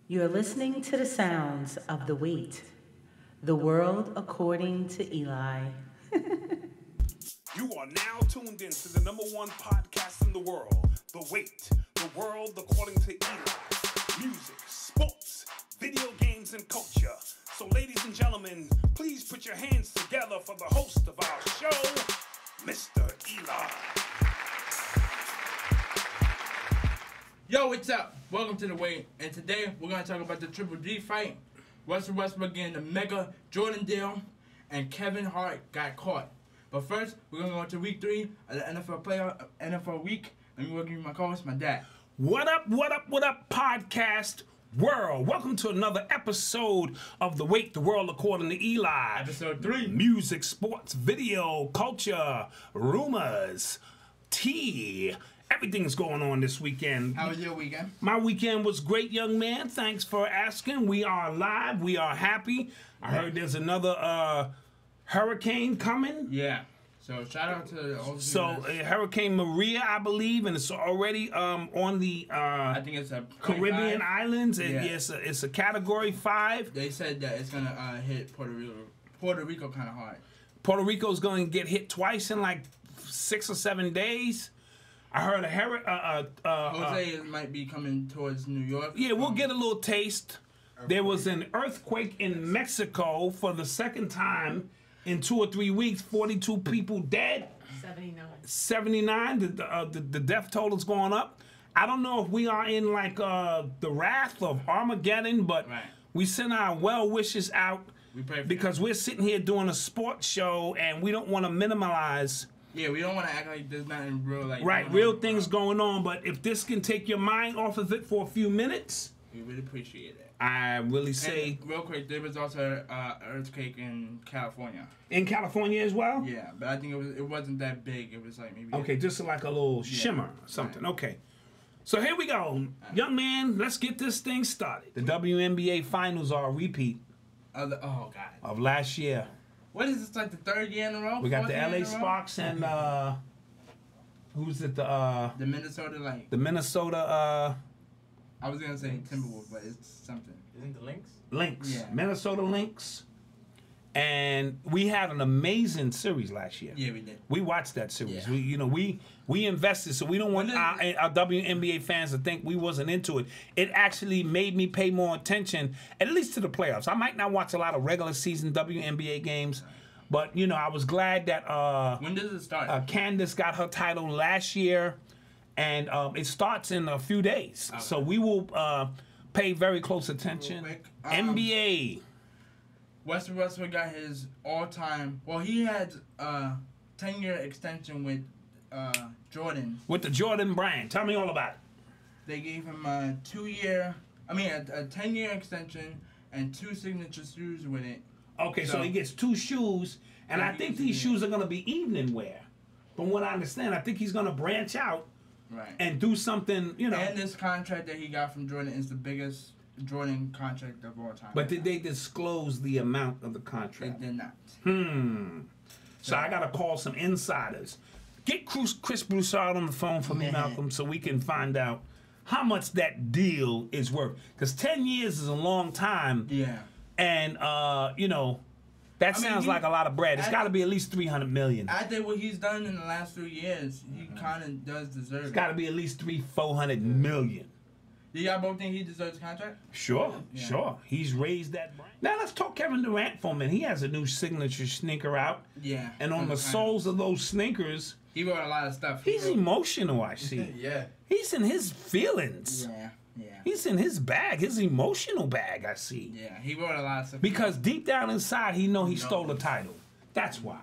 You're listening to the sounds of the wait, the world according to Eli. You are now tuned in to the #1 podcast in the world, The Wait, the world according to Eli. Music, sports, video games, and culture. So ladies and gentlemen, please put your hands together for the host of our show, Mr. Eli. Yo, what's up? Welcome to The Wait, and today we're going to talk about the Triple G fight. Russell Westbrook getting the mega Jordan deal, and Kevin Hart got caught. But first, we're going to go into week 3 of the NFL week. Let me welcome you my co-host, my dad. What up, podcast world? Welcome to another episode of The Wait, the world according to Eli. Episode 3. Music, sports, video, culture, rumors, tea. Everything's going on this weekend. How was your weekend? My weekend was great, young man. Thanks for asking. We are live. We are happy. I heard there's another hurricane coming. Yeah. So shout out to all of you. Hurricane Maria, I believe, and it's already on the I think it's a Caribbean 25. islands. Yeah. It's a Category 5. They said that it's going to hit Puerto Rico kind of hard. Puerto Rico's going to get hit twice in like 6 or 7 days. I heard Jose might be coming towards New York. Yeah, we'll get a little taste. There was an earthquake in Mexico for the second time in 2 or 3 weeks. 42 people dead. 79. The death toll is going up. I don't know if we are in like the wrath of Armageddon, but we send our well wishes out because we're sitting here doing a sports show and we don't want to minimize. Yeah, we don't want to act like there's nothing real like real things going on. But if this can take your mind off of it for a few minutes, we really appreciate it. I really say. And real quick, there was also an earthquake in California. In California as well? Yeah, but I think it wasn't that big. It was like maybe. Okay, just like a little shimmer or something. Right. Okay. So here we go. Young man, let's get this thing started. The Wnba Finals are a repeat of last year. What is this, like the 3rd year in a row? We got the LA Sparks and who's it? The Minnesota like. The Minnesota. I was gonna say Timberwolves, but it's something. Isn't the Lynx? Lynx. Yeah. Minnesota Lynx. And we had an amazing series last year. Yeah, we did. We watched that series. Yeah. We invested, so we don't want our WNBA fans to think we wasn't into it. It actually made me pay more attention, at least to the playoffs. I might not watch a lot of regular season WNBA games, but I was glad that when does it start? Candace got her title last year, and it starts in a few days. Okay. So we will pay very close attention. NBA. Westbrook got his all-time. Well, he had a 10-year extension with Jordan. With the Jordan brand. Tell me all about it. They gave him a 10-year extension and 2 signature shoes with it. Okay, so he gets 2 shoes, and I think these shoes are going to be evening wear. From what I understand, I think he's going to branch out and do something, And this contract that he got from Jordan is the biggest Jordan contract of all time. But did they disclose the amount of the contract? They did not. So I got to call some insiders. Get Chris Broussard on the phone for me, Malcolm, so we can find out how much that deal is worth. Because 10 years is a long time. Yeah. And, that sounds like a lot of bread. It's got to be at least $300 million. I think what he's done in the last 3 years, he kind of does deserve it. It's got to be at least $400 million. Do y'all both think he deserves a contract? Sure. He's raised that brand. Now let's talk Kevin Durant for a minute. He has a new signature sneaker out. Yeah. And on the soles of those sneakers, he wrote a lot of stuff. He's emotional, I see. Yeah. He's in his feelings. Yeah. He's in his bag, his emotional bag, I see. Yeah, he wrote a lot of stuff. Because deep down inside, he stole the title. That's why.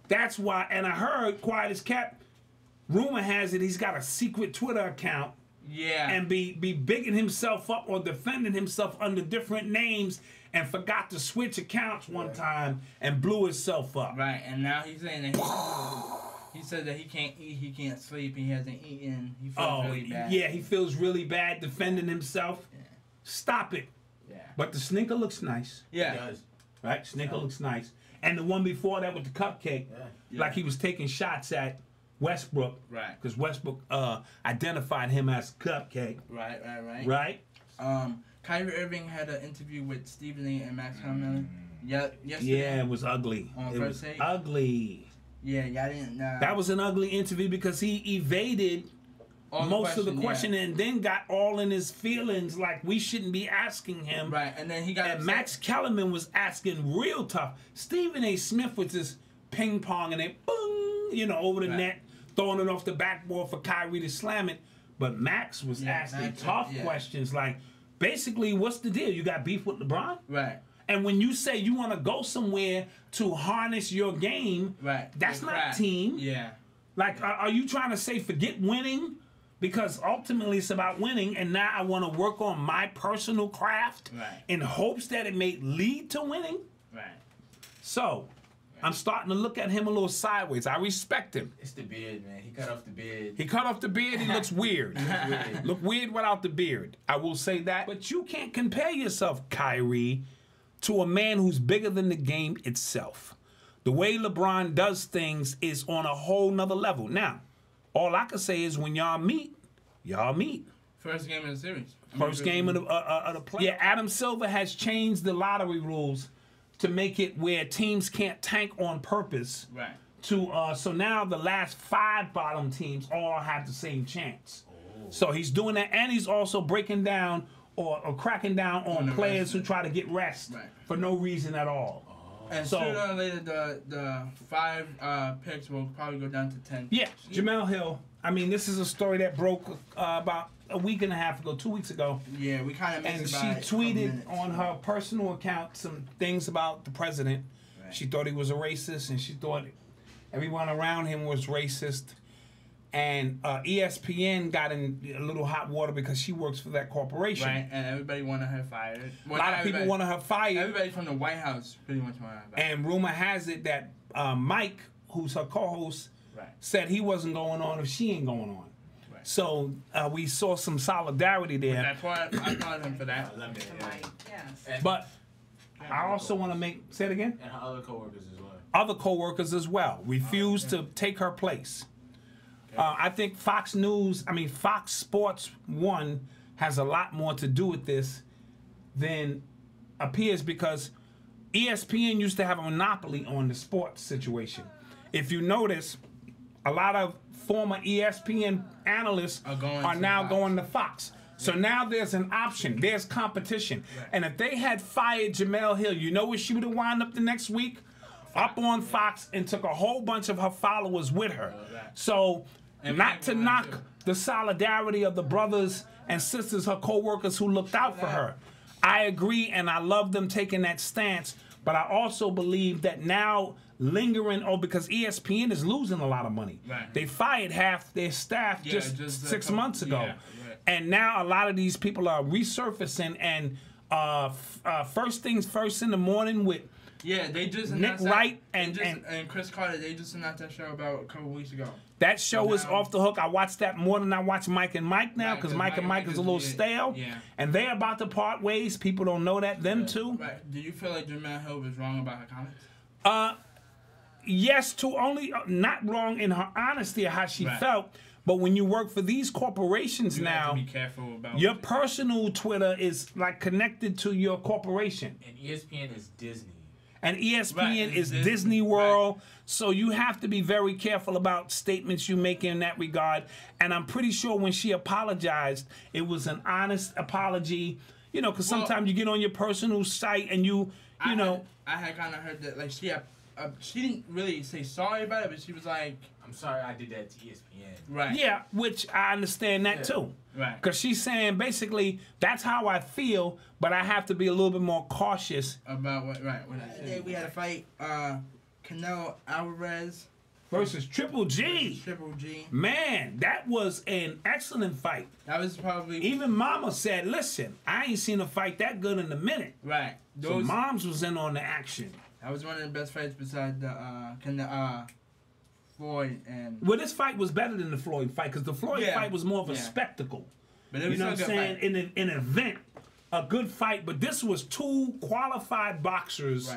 That's why. And I heard, quiet as kept, rumor has it he's got a secret Twitter account. Yeah. And be bigging himself up or defending himself under different names and forgot to switch accounts one time and blew himself up. Right, and now he's saying that he said that he can't eat, he can't sleep, he hasn't eaten. He feels really bad. Yeah, he feels really bad defending himself. Yeah. Stop it. Yeah. But the sneaker looks nice. Yeah. It does. Right? Sneaker looks nice. And the one before that with the cupcake, like he was taking shots at Westbrook. Right. Because Westbrook identified him as Cupcake. Right. Right? Kyrie Irving had an interview with Stephen A. and Max Kellerman. Yesterday. Yeah, it was ugly. On it first was take. ugly. Yeah, y'all didn't. That was an ugly interview because he evaded most of the question and then got all in his feelings like we shouldn't be asking him. Right, and then he got And Max Kellerman was asking real tough. Stephen A. Smith was just ping ponging it, boom, you know, over the net, throwing it off the backboard for Kyrie to slam it. But Max was asking tough questions like, basically, what's the deal? You got beef with LeBron? Right. And when you say you want to go somewhere to harness your game, that's not team. Yeah. Like, are you trying to say forget winning? Because ultimately it's about winning, and now I want to work on my personal craft in hopes that it may lead to winning. Right. So, I'm starting to look at him a little sideways. I respect him. It's the beard, man. He cut off the beard. He cut off the beard. He looks weird. Look weird without the beard. I will say that. But you can't compare yourself, Kyrie, to a man who's bigger than the game itself. The way LeBron does things is on a whole nother level. Now, all I can say is when y'all meet, y'all meet. First game of the series. First game of the play. Yeah, Adam Silver has changed the lottery rules to make it where teams can't tank on purpose. Right. So now the last 5 bottom teams all have the same chance. So he's doing that, and he's also breaking down or cracking down on players who try to get rest for no reason at all. And so, sooner or later, the 5 picks will probably go down to 10. Yeah, Jamel Hill. I mean, this is a story that broke about a week and a half ago, 2 weeks ago. Yeah, we kind of missed it. And she tweeted on her personal account some things about the president. Right. She thought he was a racist, and she thought everyone around him was racist. And ESPN got in a little hot water because she works for that corporation. Right, and everybody wanted her fired. Well, a lot of people wanted her fired. Everybody from the White House pretty much wanted her fired. And rumor has it that Mike, who's her co-host, said he wasn't going on if she ain't going on. Right. So we saw some solidarity there. That's why I applaud him for that. I love it. Yes. But I also want to say it again. And her other coworkers as well. Other coworkers as well refused to take her place. I think Fox Sports 1 has a lot more to do with this than appears because ESPN used to have a monopoly on the sports situation. If you notice, a lot of former ESPN analysts are now going to Fox. So now there's an option. There's competition. Right. And if they had fired Jamel Hill, you know where she would have wound up the next week? Up on Fox and took a whole bunch of her followers with her. So not to knock the solidarity of the brothers and sisters, her co-workers who looked out for her. I agree, and I love them taking that stance. But I also believe that now lingering, because ESPN is losing a lot of money. Right. They fired half their staff just 6 months ago. Yeah, right. And now a lot of these people are resurfacing, and first things first in the morning with they just Nick Wright and Chris Carter, they just announced that show about a couple weeks ago. That show is off the hook. I watched that more than I watch Mike and Mike now because Mike and Mike is a little stale. Yeah. And they're about to part ways. People don't know that. Them too. Right. Do you feel like Jamel Hill was wrong about her comments? Yes, not wrong in her honesty of how she felt. But when you work for these corporations now, have to be careful about your personal Twitter is like connected to your corporation. And ESPN is Disney. And ESPN is Disney World, so you have to be very careful about statements you make in that regard. And I'm pretty sure when she apologized, it was an honest apology. You know, because sometimes you get on your personal site and I had kind of heard that, like, she didn't really say sorry about it, but she was like, I'm sorry I did that to ESPN. Right. Yeah, which I understand that too. Right. Because she's saying basically that's how I feel, but I have to be a little bit more cautious about what I said. We had a fight, Canelo Alvarez versus Triple G. Man, that was an excellent fight. That was probably even Mama said, "Listen, I ain't seen a fight that good in a minute." Right. So Moms was in on the action. That was one of the best fights besides the Floyd and. Well, this fight was better than the Floyd fight because the Floyd fight was more of a spectacle. But it was what I'm saying? In an event, a good fight. But this was 2 qualified boxers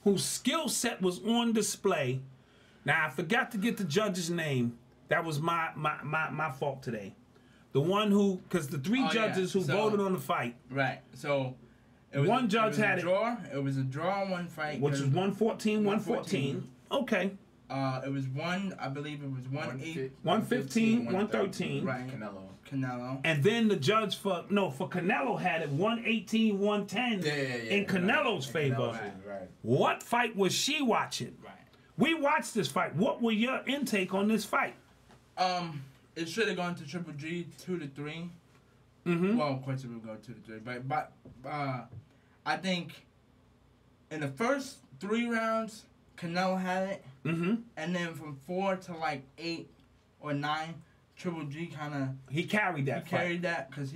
whose skill set was on display. Now I forgot to get the judge's name. That was my fault today. The one who, because the three Oh, yeah. judges who So- voted on the fight, Right. So it was One judge had a it. draw. It was a draw on one fight. which is 114, 114. Okay. It was one. I believe it was 1-8. 115, 113. Right. Canelo. Canelo. And then the judge for Canelo had it 118, 110 in Canelo's favor. Right. What fight was she watching? Right. We watched this fight. What were your intake on this fight? It should have gone to Triple G 2-3. Mm-hmm. Well, of course it would go 2-3, but I think in the first 3 rounds, Canelo had it, Mm-hmm. and then from 4 to like 8 or 9, Triple G kind of He carried that fight. carried that because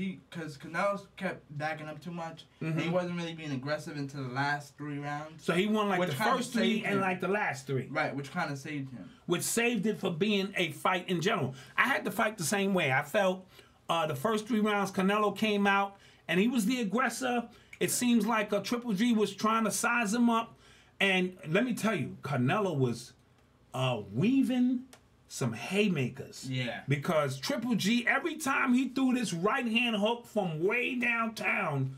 Canelo kept backing up too much. Mhm. And he wasn't really being aggressive until the last 3 rounds. So he won like Which the kinda first 3 saved and him. like the last 3. Right, which kind of saved him. Which saved it for being a fight in general. I had the fight the same way. I felt the first 3 rounds, Canelo came out and he was the aggressor. It seems like Triple G was trying to size him up. And let me tell you, Canelo was weaving some haymakers. Yeah. Because Triple G, every time he threw this right hand hook from way downtown,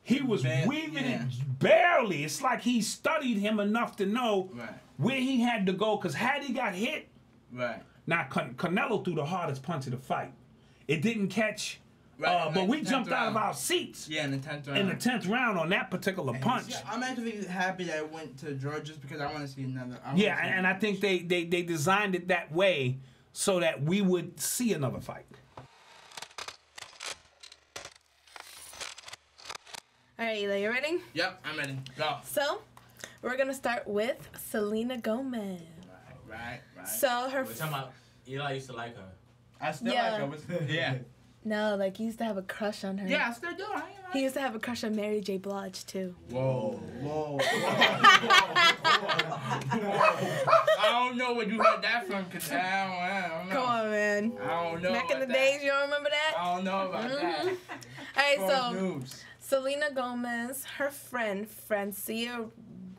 he was weaving it barely. It's like he studied him enough to know Right. where he had to go. Because had he got hit, Right. now Canelo threw the hardest punch of the fight. It didn't catch, Right, but like we the 10th jumped out of round. our seats Yeah, in the 10th round. in the 10th round on that particular punch. Yeah, I'm actually happy that it went to draw just because I want to see another. Yeah, and I think they designed it that way so that we would see another fight. All right, Eli, you ready? Yep, I'm ready. Go. So, we're gonna start with Selena Gomez. Right. So her, We're talking about Eli used to like her. I still Yeah. like her. Yeah. no, like he used to have a crush on her. Yeah, I still do. I ain't He like. used to have a crush on Mary J. Blige too. Whoa. I don't know where you heard that from, cause I don't know. Come on, man. I don't know. Back in the about days, that. you don't remember that? I don't know about that. All right, False so news. Selena Gomez, her friend Francia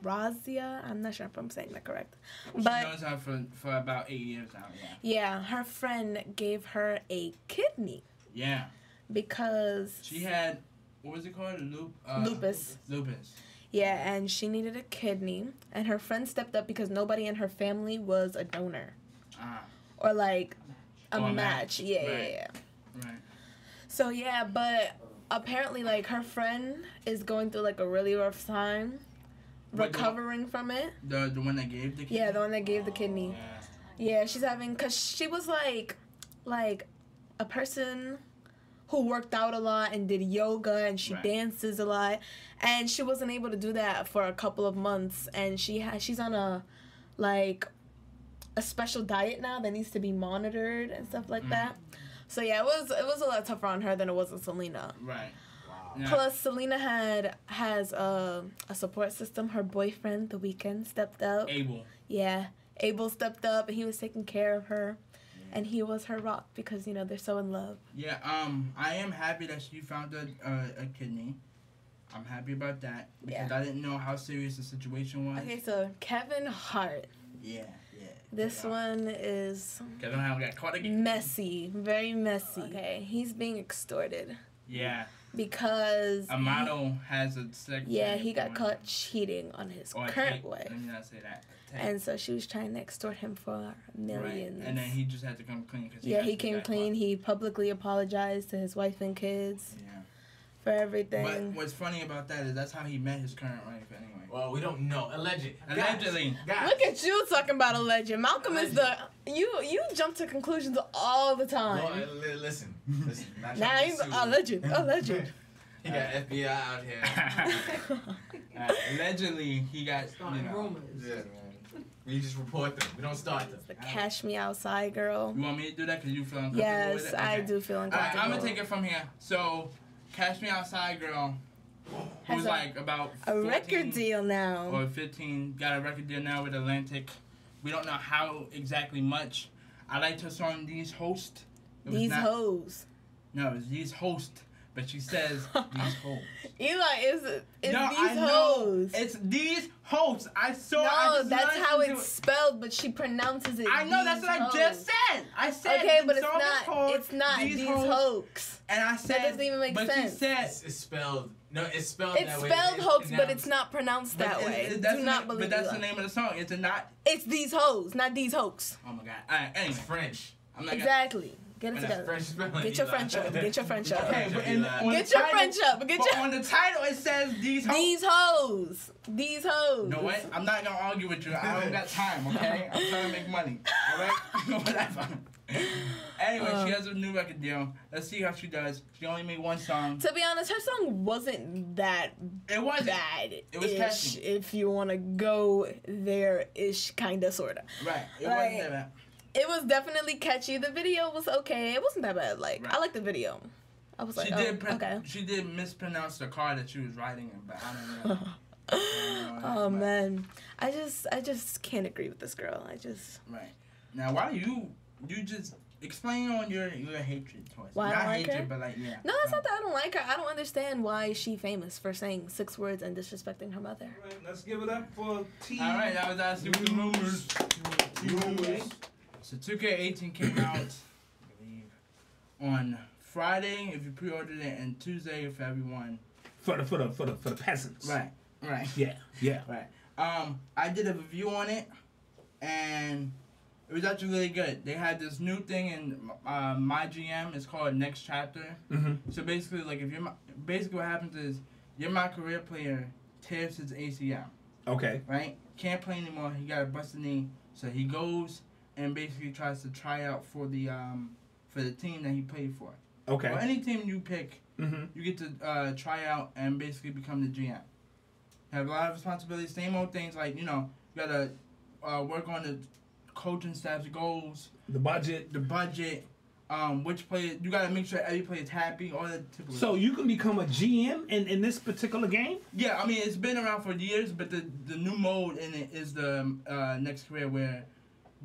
Razia, I'm not sure if I'm saying that correct, She but knows her for about 8 years now. yeah, her friend gave her a kidney Yeah. because She had, what was it called? lupus. Lupus. Yeah, and she needed a kidney, and her friend stepped up because nobody in her family was a donor or like a Or a match. match. Yeah, Right. yeah. Right. So yeah, but apparently like her friend is going through like a really rough time Wait, recovering from it. The one that gave the kidney? Yeah, the one that gave the kidney. Yeah, she's having, cause she was like a person who worked out a lot and did yoga and she Right. dances a lot, and she wasn't able to do that for a couple of months, and she's on a special diet now that needs to be monitored and stuff like that. So yeah, it was a lot tougher on her than it was on Selena. Right. Wow. Yeah. Plus, Selena has a support system. Her boyfriend, The Weeknd, stepped up. Abel. Yeah, Abel stepped up and he was taking care of her, and he was her rock because they're so in love. Yeah, I am happy that she found a kidney. I'm happy about that because Yeah. I didn't know how serious the situation was. Okay, so KEViN Hart. Yeah. This one is Kevin Hart got caught again. messy, very messy. Okay, he's being extorted Yeah. because A model has a sex. yeah, he tape got on- caught cheating on his or a current tape. wife, Let me not say that. Tape. and so she was trying to extort him for millions. Right. And then he just had to come clean. Cause Yeah, he actually came got clean. caught. He publicly apologized to his wife and kids Yeah. for everything. But what's funny about that is that's how he met his current wife anyway. Well, we don't know. Alleged. Allegedly. Guys. Look at you talking about a legend. Malcolm is the you jump to conclusions all the time. Well, listen. Not Now trying he's to sue. a legend. A legend. He got FBI out here. Allegedly, he got rumors. Yeah, man. We just report them. We don't start them. The Cash Me Outside girl. You want me to do that because you feel uncomfortable with Yes, it? I Okay. do feel Alright, uncomfortable. I'm gonna take it from here. So, Cash Me Outside girl, Has who's a- like about A 14 record deal now. or 15, got a record deal now with Atlantic. We don't know how exactly much. I liked her song These Hosts. It was These not- hoes. No, it was These Hosts but she says these hoes. Eli, it's No, these I know. hoes. It's these hoes. I saw. No, I just that's how listened to it's spelled, but she pronounces it. I know. That's these what I hoes. just said. I said. Okay, but the it's song is not. called It's not these hoes. hoax. And I said. doesn't even make but sense. She said. It's spelled. No, it's spelled It's that way. spelled It's hoax, but pronounced- it's not pronounced but that way. that's Do the not name- believe But that's Eli. the name of the song. It's not. It's these hoes, not these hoax. Oh my god. Alright. Anyway, It's French. I'm not gonna. Exactly. Get it When together. French spelling. Get your Eli. French up. Get your French up. Okay, but on Get the your title- French up. Get but your on the title it says these hoes. these hoes. These hoes. You know what? I'm not gonna argue with you. I don't got time, okay? I'm trying to make money. Alright? Whatever. Anyway, she has a new record deal. Let's see how she does. She only made one song. To be honest, her song wasn't that It wasn't. bad. It was catchy. If you want to go there ish, kinda, sorta. Right. It Like, wasn't that bad. It was definitely catchy. The video was okay. It wasn't that bad. Like Right. I liked the video. I was like, okay. She did mispronounce the car that she was riding in, but I don't know. Oh man, I just can't agree with this girl. Right. Now, why do you just explain on your hatred towards Why I not don't like hatred, her? but like yeah. No, it's not that I don't like her. I don't understand why she famous for saying 6 words and disrespecting her mother. Right, let's give it up for T. All right, that was asking for the rumors. Rumors. So 2K18 came out, I believe, on Friday if you pre-ordered it, and Tuesday for everyone. For the peasants. Right. Right. Yeah. Yeah. Right. I did a review on it, and it was actually really good. They had this new thing in my GM. It's called Next Chapter. Mm-hmm. So basically, like if you're basically what happens is you're my career player tears his ACL. Okay. Right? Can't play anymore. He got a busted knee, so he goes and basically tries to try out for the team that he played for. Okay. Or any team you pick, Mm-hmm. you get to try out and basically become the GM. Have a lot of responsibilities, same old things like, you gotta work on the coaching staff's goals, The budget. which player, you gotta make sure every player is happy, all that typical So you can become a GM in this particular game? Yeah, I mean, it's been around for years, but the new mode in it is the next career where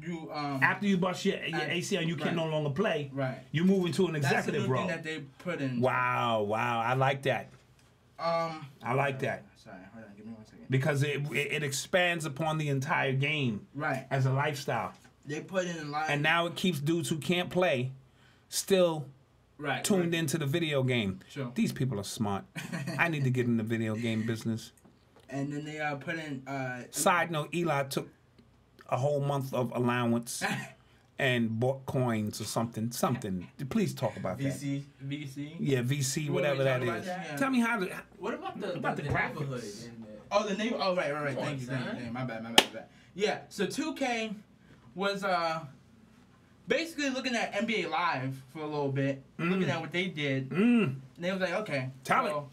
you... After you bust your ACL and you can no longer play, right. you move into an That's the executive new role. thing that they put in. Wow, I like that. I like that. Sorry, hold on, give me 1 second. Because it expands upon the entire game Right. as a lifestyle. They put in a lot. And now it keeps dudes who can't play still right, tuned into the video game. Sure. These people are smart. I need to get in the video game business. And then they put in... Side note, Eli took a whole month of allowance and bought coins or something. Please talk about that. VC. Yeah, VC, You want whatever me to that talk about is. that? Yeah. Tell me how to... What about the graphics? neighborhood in the... Oh, the name. Oh, right. Come Thank on, you. son. My bad. Yeah. So 2K was basically looking at NBA Live for a little bit, looking at what they did, and they was like, okay. Tell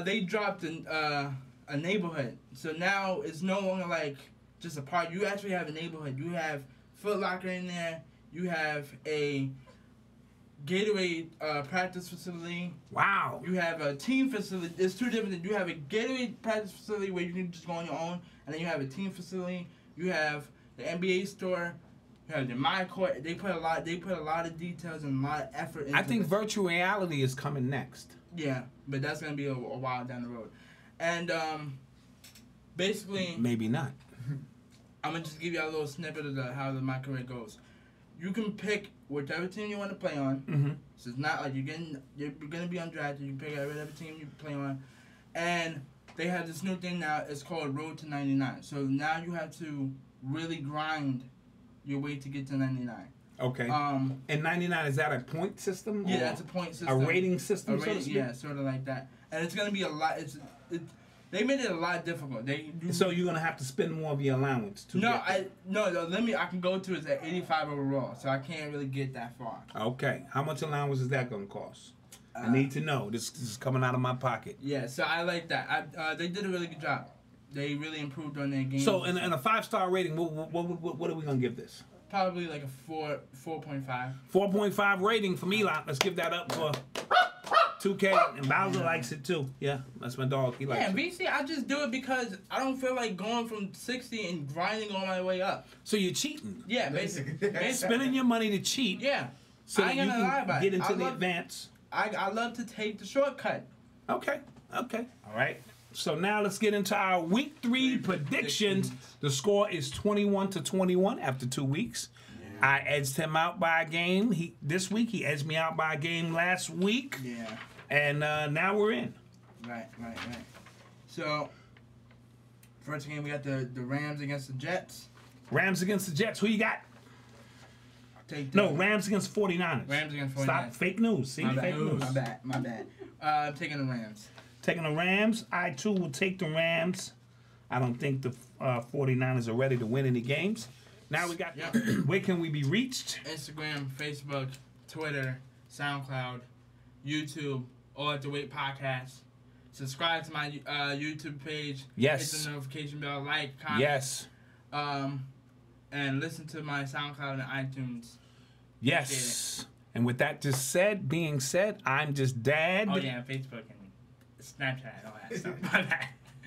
They dropped a neighborhood. So now it's no longer like just a part. You actually have a neighborhood. You have Foot Locker in there. You have a Gatorade practice facility. Wow. You have a team facility. There's two different things. You have a Gatorade practice facility where you can just go on your own, and then you have a team facility. You have the NBA store. You have the My Court. They put a lot of details and a lot of effort into I think this. virtual reality is coming next. Yeah, but that's gonna be a while down the road. And basically, Maybe not. I'm gonna just give you a little snippet of how the My Career goes. You can pick whichever team you want to play on. Mm-hmm. So it's not like you're gonna be undrafted. You can pick whatever team you play on, and they have this new thing now. It's called Road to 99. So now you have to really grind your way to get to 99. Okay. And 99, is that a point system? Yeah, or that's a point system. A rating system, so to rating, speak? yeah, sort of like that. And it's gonna be a lot. They made it a lot difficult. So you're gonna have to spend more of your allowance to get there. The limit I can go to is at 85 overall, so I can't really get that far. Okay. How much allowance is that gonna cost? I need to know. This is coming out of my pocket. Yeah, so I like that. They did a really good job. They really improved on their game. So in a 5-star rating, what are we gonna give this? Probably like a 4.5. 4.5 rating from Eli. Let's give that up for 2K. And Bowser likes it too. Yeah, that's my dog. He likes Yeah, it. VC, I just do it because I don't feel like going from 60 and grinding all my way up. So you're cheating. Yeah, basically. Spending your money to cheat. Yeah. So I that ain't you gonna lie can about get it. into I the love- advance. I love to take the shortcut. Okay. All right. So now let's get into our week 3 predictions. The score is 21-21 after 2 weeks. Yeah. I edged him out by a game. This week he edged me out by a game last week. Yeah. And now we're in. Right. So first game we got the Rams against the Jets. Rams against the Jets. Who you got? No, Rams against 49ers. Rams against 49ers. Stop fake news. See, fake news. My bad. I'm taking the Rams. Taking the Rams. I, too, will take the Rams. I don't think the 49ers are ready to win any games. Now we got, where can we be reached? Instagram, Facebook, Twitter, SoundCloud, YouTube, all at the Wait Podcast. Subscribe to my YouTube page. Yes. Hit the notification bell, like, comment. Yes. And listen to my SoundCloud and iTunes. Yes. And with that being said, I'm just Dad. Oh, yeah, Facebook and Snapchat and all that stuff.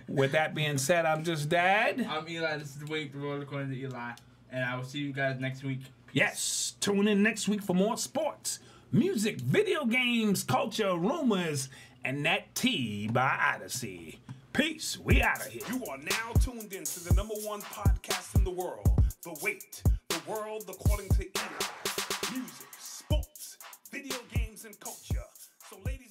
With that being said, I'm just Dad. I'm Eli. This is the Wait, the world according to Eli. And I will see you guys next week. Peace. Yes. Tune in next week for more sports, music, video games, culture, rumors, and that tea by Odyssey. Peace. We out of here. You are now tuned in to the #1 podcast in the world, The Wait, the world according to Eli. Music, sports, video games, and culture. So, ladies